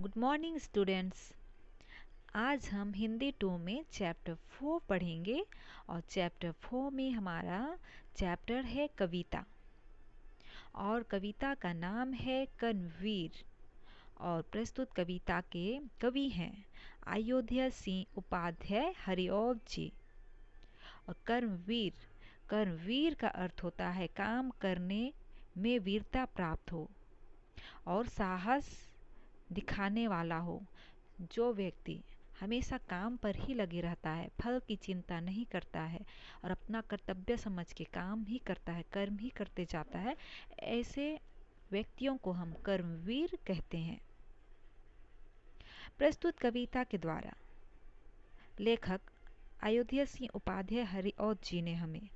Good morning students. आज हम हिंदी 2 में चैप्टर 4 पढ़ेंगे और चैप्टर 4 में हमारा चैप्टर है कविता और कविता का नाम है कर्मवीर। और प्रस्तुत कविता के कवि हैं अयोध्या सिंह उपाध्याय हरिओम जी। और कर्मवीर का अर्थ होता है काम करने में वीरता प्राप्त हो और साहस दिखाने वाला हो। जो व्यक्ति हमेशा काम पर ही लगे रहता है, फल की चिंता नहीं करता है और अपना कर्तव्य समझ के काम ही करता है, कर्म ही करते जाता है, ऐसे व्यक्तियों को हम कर्मवीर कहते हैं। प्रस्तुत कविता के द्वारा लेखक अयोध्या सिंह उपाध्याय हरिओम जी ने हमें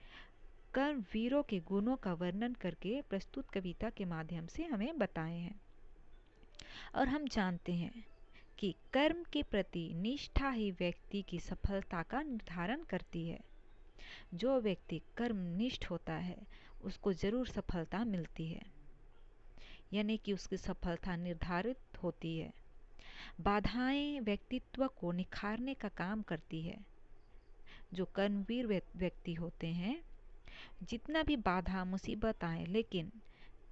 कर्मवीरों के गुणों का वर्णन करके प्रस्तुत कविता के माध्यम से हमें बताए हैं। और हम जानते हैं कि कर्म के प्रति निष्ठा ही व्यक्ति की सफलता का निर्धारण करती है। जो व्यक्ति कर्मनिष्ठ होता है उसको जरूर सफलता मिलती है, यानी कि उसकी सफलता निर्धारित होती है। बाधाएं व्यक्तित्व को निखारने का काम करती है। जो कर्मवीर व्यक्ति होते हैं, जितना भी बाधा मुसीबत आए, लेकिन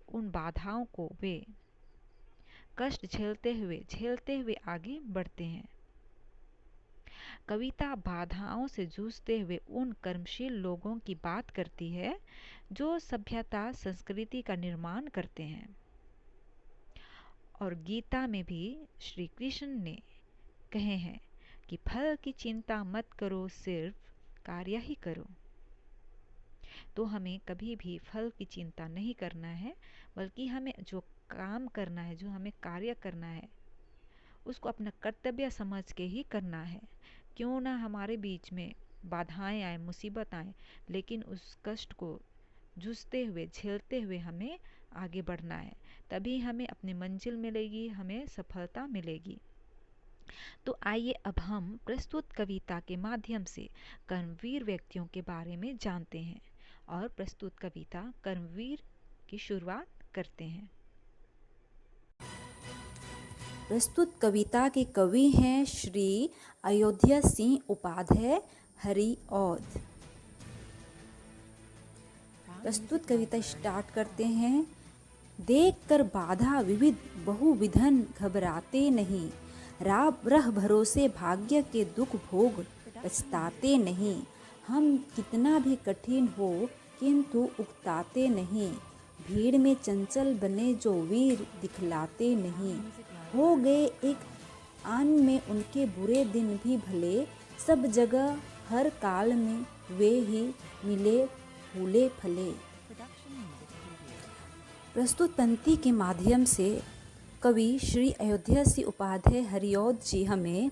उन बाधाओं को वे कष्ट झेलते हुए आगे बढ़ते हैं। कविता बाधाओं से जूझते हुए उन कर्मशील लोगों की बात करती है जो सभ्यता संस्कृति का निर्माण करते हैं। और गीता में भी श्री कृष्ण ने कहे हैं कि फल की चिंता मत करो, सिर्फ कार्य ही करो। तो हमें कभी भी फल की चिंता नहीं करना है, बल्कि हमें जो काम करना है, जो हमें कार्य करना है, उसको अपना कर्तव्य समझ के ही करना है। क्यों ना हमारे बीच में बाधाएं आए, मुसीबत आए, लेकिन उस कष्ट को जूझते हुए झेलते हुए हमें आगे बढ़ना है। तभी हमें अपनी मंजिल मिलेगी, हमें सफलता मिलेगी। तो आइए अब हम प्रस्तुत कविता के माध्यम से कर्मवीर व्यक्तियों के बारे में जानते हैं और प्रस्तुत कविता कर्मवीर की शुरुआत करते हैं। प्रस्तुत कविता के कवि हैं श्री अयोध्या सिंह उपाध्याय हरिओम। प्रस्तुत कविता स्टार्ट करते हैं। देख कर बाधा विविध बहुविधन घबराते नहीं, राह भरोसे भाग्य के दुख भोग पछताते नहीं। हम कितना भी कठिन हो किंतु उकताते नहीं, भीड़ में चंचल बने जो वीर दिखलाते नहीं। हो गए एक आन में उनके बुरे दिन भी भले, सब जगह हर काल में वे ही मिले फूले फले। प्रस्तुत पंक्ति के माध्यम से कवि श्री अयोध्या सिंह उपाध्याय हरिओम जी हमें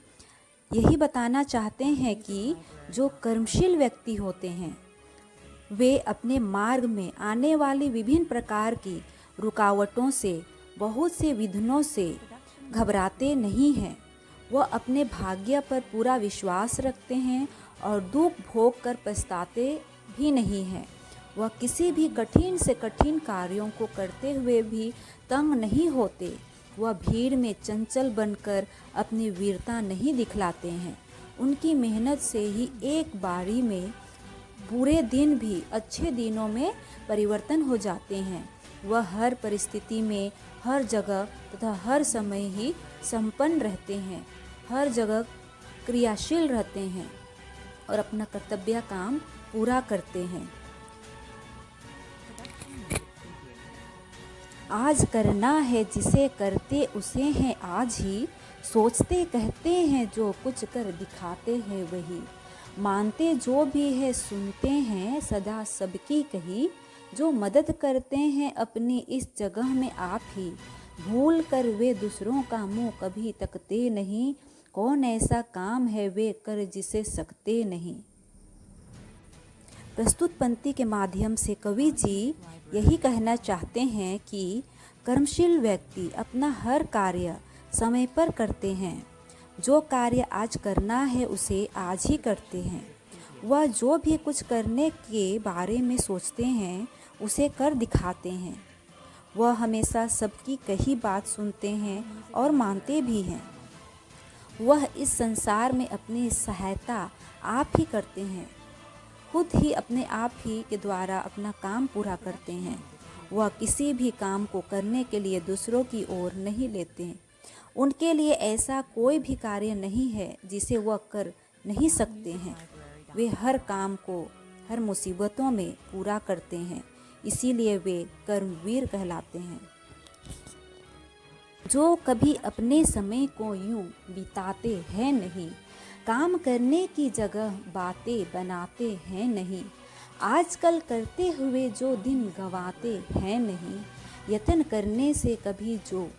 यही बताना चाहते हैं कि जो कर्मशील व्यक्ति होते हैं वे अपने मार्ग में आने वाली विभिन्न प्रकार की रुकावटों से, बहुत से विघ्नों से घबराते नहीं हैं। वह अपने भाग्य पर पूरा विश्वास रखते हैं और दुख भोग कर पछताते भी नहीं हैं। वह किसी भी कठिन से कठिन कार्यों को करते हुए भी तंग नहीं होते। वह भीड़ में चंचल बनकर अपनी वीरता नहीं दिखलाते हैं। उनकी मेहनत से ही एक बारी में बुरे दिन भी अच्छे दिनों में परिवर्तन हो जाते हैं। वह हर परिस्थिति में, हर जगह तथा हर समय ही संपन्न रहते हैं, हर जगह क्रियाशील रहते हैं और अपना कर्तव्य काम पूरा करते हैं। आज करना है जिसे करते उसे हैं आज ही, सोचते कहते हैं जो कुछ कर दिखाते हैं वही। मानते जो भी है सुनते हैं सदा सबकी कही, जो मदद करते हैं अपनी इस जगह में आप ही। भूल कर वे दूसरों का मुंह कभी तकते नहीं, कौन ऐसा काम है वे कर जिसे सकते नहीं। प्रस्तुत पंक्ति के माध्यम से कवि जी यही कहना चाहते हैं कि कर्मशील व्यक्ति अपना हर कार्य समय पर करते हैं। जो कार्य आज करना है उसे आज ही करते हैं। वह जो भी कुछ करने के बारे में सोचते हैं उसे कर दिखाते हैं। वह हमेशा सबकी कही बात सुनते हैं और मानते भी हैं। वह इस संसार में अपनी सहायता आप ही करते हैं, खुद ही अपने आप ही के द्वारा अपना काम पूरा करते हैं। वह किसी भी काम को करने के लिए दूसरों की ओर नहीं लेते हैं। उनके लिए ऐसा कोई भी कार्य नहीं है जिसे वह कर नहीं सकते हैं। वे हर काम को हर मुसीबतों में पूरा करते हैं, इसीलिए वे कर्मवीर कहलाते हैं। जो कभी अपने समय को यूं बिताते हैं नहीं, काम करने की जगह बातें बनाते हैं नहीं, आजकल करते हुए जो दिन गंवाते हैं नहीं, यत्न करने से कभी जो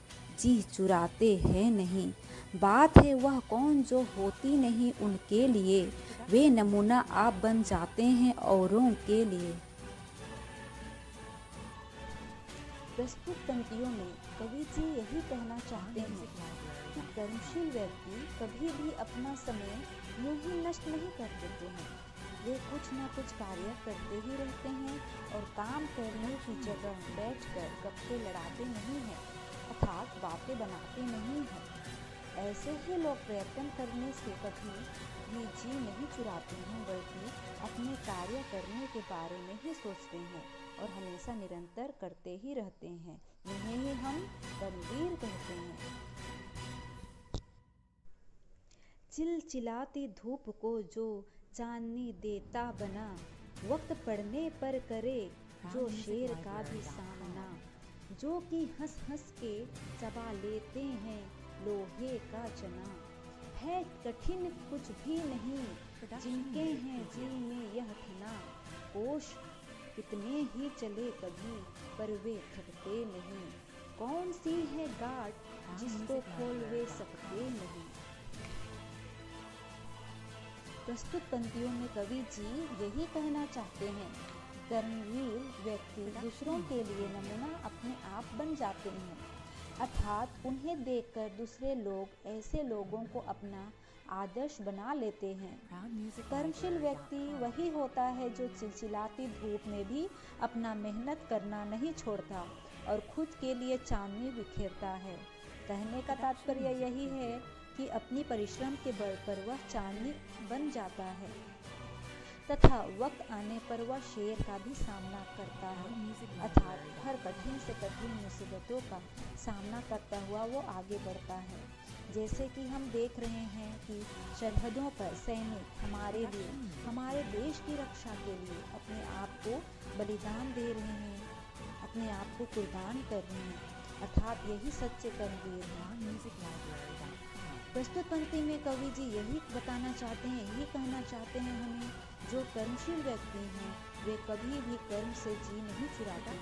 जी चुराते हैं नहीं, बात है वह कौन जो होती नहीं उनके लिए, वे नमूना आप बन जाते हैं औरों के लिए। प्रस्तुत पंक्तियों में कवि जी यही कहना चाहते हैं कि कर्मशील व्यक्ति कभी भी अपना समय यूं ही नष्ट नहीं कर देते हैं। वे कुछ न कुछ कार्य करते ही रहते हैं और काम करने की जगह बैठकर गप्पे लड़ाते नहीं हैं, अर्थात बातें बनाते नहीं हैं। ऐसे ही लोग प्रयत्न करने से कभी भी जी नहीं चुराते हैं, बल्कि अपने कार्य करने के बारे में ही सोचते हैं और हमेशा निरंतर करते ही रहते हैं। इन्हें ही हम कर्मवीर कहते हैं। चिलचिलाती धूप को जो चांदनी देता बना, वक्त पड़ने पर करे जो शेर का भी सामना, जो कि हंस हंस के चबा लेते हैं लोहे का चना, है कठिन कुछ भी नहीं जिनके हैं जी में यह ठना, कोश कितने ही चले कभी पर वे थकते नहीं, कौन सी है गांठ जिसको खोल वे सकते नहीं। प्रस्तुत पंक्तियों में कवि जी यही कहना चाहते हैं, कर्मवीर व्यक्ति दूसरों के लिए नमूना अपने आप बन जाते हैं, अर्थात उन्हें देखकर दूसरे लोग ऐसे लोगों को अपना आदर्श बना लेते हैं। कर्मशील व्यक्ति वही होता है जो चिलचिलाती धूप में भी अपना मेहनत करना नहीं छोड़ता और खुद के लिए चांदनी बिखेरता है। कहने का तात्पर्य यही है कि अपनी परिश्रम के बल पर वह चांदनी बन जाता है तथा वक्त आने पर वह शेर का भी सामना करता है, अर्थात हर कठिन से कठिन मुसीबतों का सामना करता हुआ वो आगे बढ़ता है। जैसे कि हम देख रहे हैं कि सरहदों पर सैनिक हमारे लिए, हमारे देश की रक्षा के लिए अपने आप को बलिदान दे रहे हैं, अपने आप को कुर्बान कर रहे हैं, अर्थात यही सच्चे कर्मवीर हैं। प्रस्तुत पंक्ति में कवि जी यही बताना चाहते हैं, यही कहना चाहते हैं हमें, जो कर्मशील व्यक्ति हैं वे कभी भी कर्म से जी नहीं चुराते,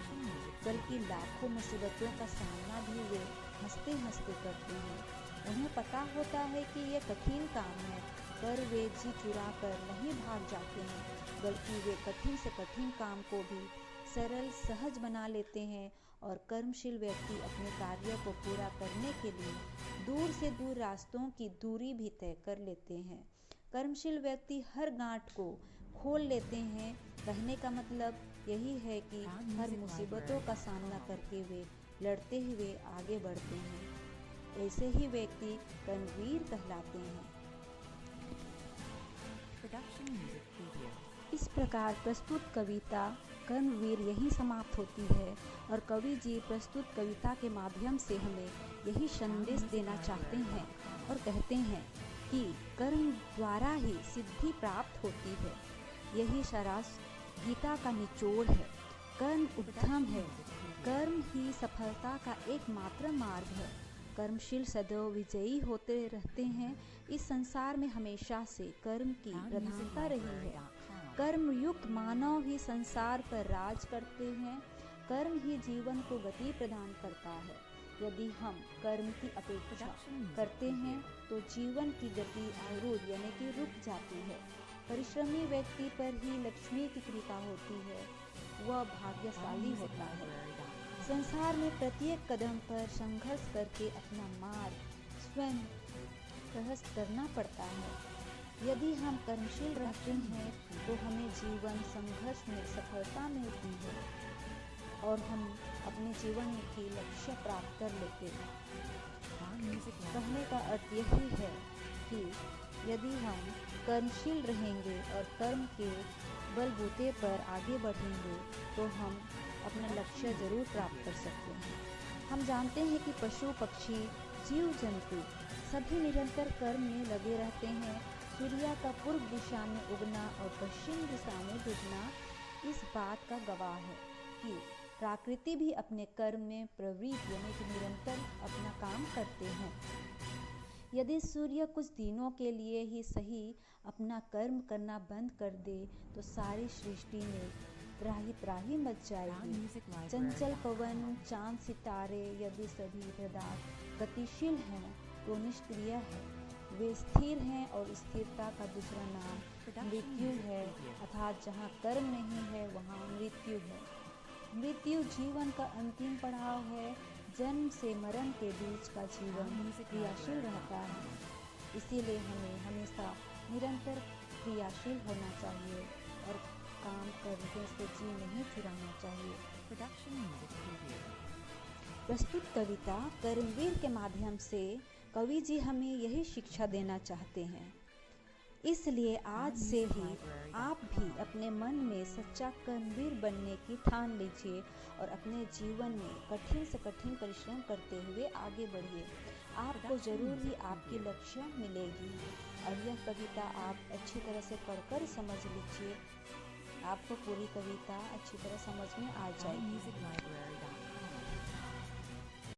बल्कि लाखों मुसीबतों का सामना भी वे हंसते हंसते करते हैं। उन्हें पता होता है कि ये कठिन काम है, पर वे जी चुरा कर नहीं भाग जाते हैं, बल्कि वे कठिन से कठिन काम को भी सरल सहज बना लेते हैं और कर्मशील व्यक्ति अपने कार्य को पूरा करने के लिए दूर से दूर रास्तों की दूरी भी तय कर लेते हैं। कर्मशील व्यक्ति हर गांठ को खोल लेते हैं। कहने का मतलब यही है कि हर मुसीबतों का सामना करके वे लड़ते हुए आगे बढ़ते हैं। ऐसे ही व्यक्ति कर्मवीर कहलाते हैं। इस प्रकार प्रस्तुत कविता कर्मवीर यही समाप्त होती है और कवि जी प्रस्तुत कविता के माध्यम से हमें यही संदेश देना चाहते हैं और कहते हैं कि कर्म द्वारा ही सिद्धि प्राप्त होती है। यही सारांश गीता का निचोड़ है। कर्म उद्यम है, कर्म ही सफलता का एकमात्र मार्ग है। कर्मशील सदैव विजयी होते रहते हैं। इस संसार में हमेशा से कर्म की प्रधानता रही है। कर्मयुक्त मानव ही संसार पर राज करते हैं। कर्म ही जीवन को गति प्रदान करता है। यदि हम कर्म की अपेक्षा करते हैं तो जीवन की गति अवरुद्ध यानी कि रुक जाती है। परिश्रमी व्यक्ति पर ही लक्ष्मी की कृपा होती है, वह भाग्यशाली होता है। संसार में प्रत्येक कदम पर संघर्ष करके अपना मार्ग स्वयं प्रशस्त करना पड़ता है। यदि हम कर्मशील रहते हैं तो हमें जीवन संघर्ष में सफलता मिलती है। और हम अपने जीवन की लक्ष्य प्राप्त कर लेते हैं। कहने का अर्थ यही है कि यदि हम कर्मशील रहेंगे और कर्म के बलबूते पर आगे बढ़ेंगे तो हम अपना लक्ष्य जरूर प्राप्त कर सकते हैं। हम जानते हैं कि पशु पक्षी जीव जंतु सभी निरंतर कर्म में लगे रहते हैं। सूर्य का पूर्व दिशा में उगना और पश्चिम दिशा में डूबना इस बात का गवाह है कि प्रकृति भी अपने कर्म में प्रवृत्त यानी कि निरंतर अपना काम करते हैं। यदि सूर्य कुछ दिनों के लिए ही सही अपना कर्म करना बंद कर दे तो सारी सृष्टि में त्राही त्राही मच जाएगी। चंचल पवन, चांद, सितारे यदि सभी पदार्थ गतिशील हैं तो निष्क्रिय है। वे स्थिर हैं और स्थिरता का दूसरा नाम मृत्यु है, अर्थात जहाँ कर्म नहीं है वहाँ मृत्यु है। मृत्यु जीवन का अंतिम पड़ाव है। जन्म से मरण के बीच का जीवन क्रियाशील रहता है, इसीलिए हमें हमेशा निरंतर क्रियाशील होना चाहिए और काम करने से जी नहीं चुराना चाहिए। प्रस्तुत कविता कर्मवीर के माध्यम से कवि जी हमें यही शिक्षा देना चाहते हैं। इसलिए आज से ही आप भी अपने मन में सच्चा कर्मवीर बनने की ठान लीजिए और अपने जीवन में कठिन से कठिन परिश्रम करते हुए आगे बढ़िए। आपको जरूर ही आपकी लक्ष्य मिलेगी। और यह कविता आप अच्छी तरह से पढ़कर समझ लीजिए, आपको पूरी कविता अच्छी तरह समझ में आ जाएगी।